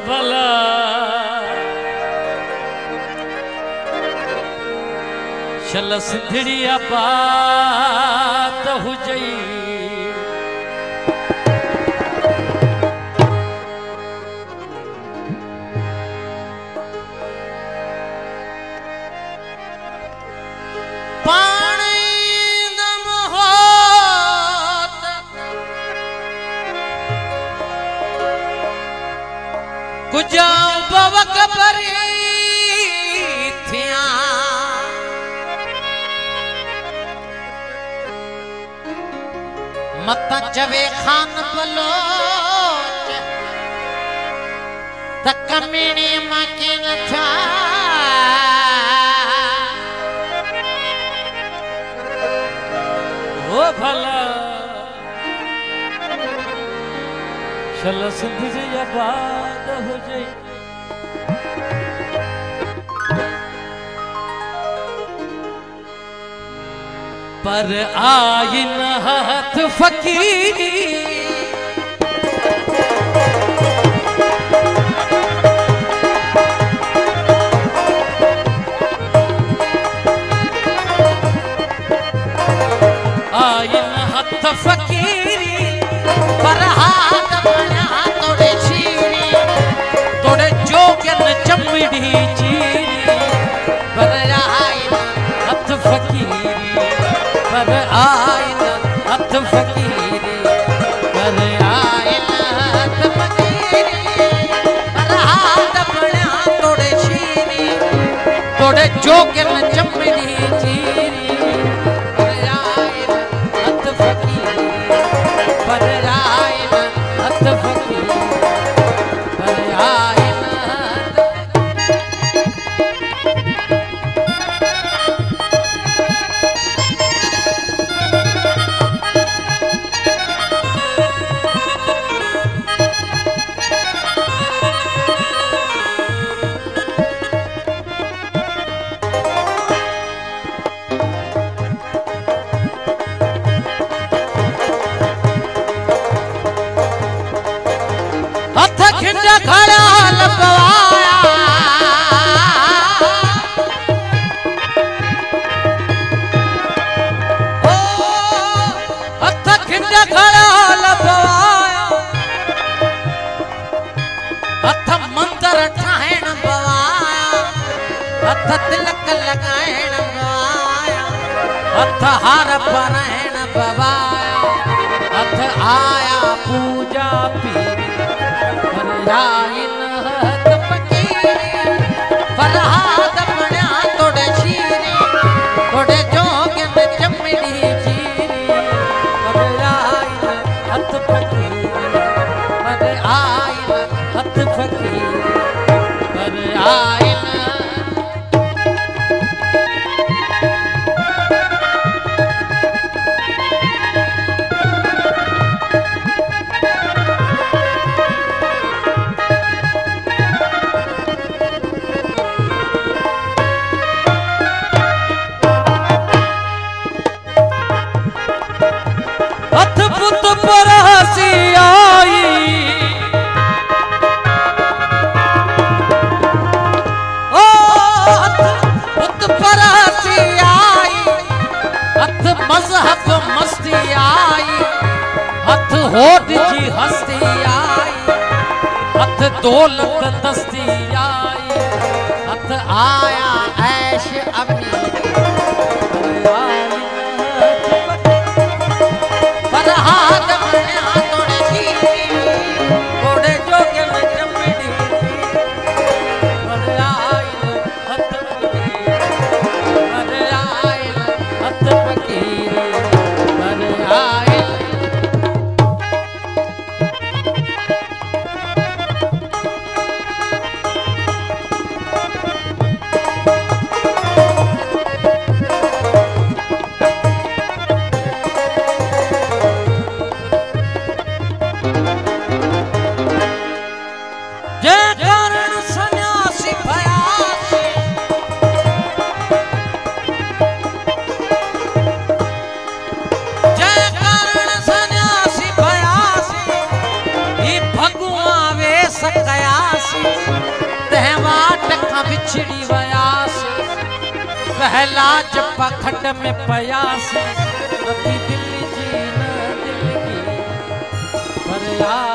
भला चल सिंधड़िया बात हुजई कुजाऊ बवक भरी थिया मत चवे खान बलोच तक कमीने मके न था ओ भला चल सिंध से आबाद हो जाए पर आई न हाथ फकीरी आई न हाथ फकीरी पर हाथ बना तोड़े चीरी तोड़े जोगन चमड़ी चीरी पर आई न हाथ फकीरी पर आई न हाथ फकीरी पर आई न हाथ फकीरी पर हाथ बना तोड़े चीरी तोड़े जोगन चमड़ी चीरी पर आई न हाथ फकीरी पर आई न हाथ फकीरी पर आई न खिंडा खड़ा लपवाया ओ हथ खिंडा खड़ा लपवाया हथ मंतर ठाहिण बवाया हथ तिलक लगाइण बवाया हथ हार पाराइण बवाया हथ आया पूजा पीरी आई न हाथ फकीरी पर हाथ बना तोड़े चीरी तोड़े जोगन चमड़ी चीरी पर आई न हाथ फकीरी पर आई न हाथ फकीरी पर आई न पर हसी आई ओ हथ पुत पर हसी आई हथ मजहब मस्ती आई हथ होठ जी हस्ती आई हथ दौलत दस्ती आई हथ आया ऐश अमीरी पर हाथ बना तोड़े चीरी तोड़े जोगन चमड़ी पर आई न हाथ फकीरी पर आई न हाथ फकीरी पर आई रह लाज पखट में प्यास, नदी दिल जी न दिल की पर यार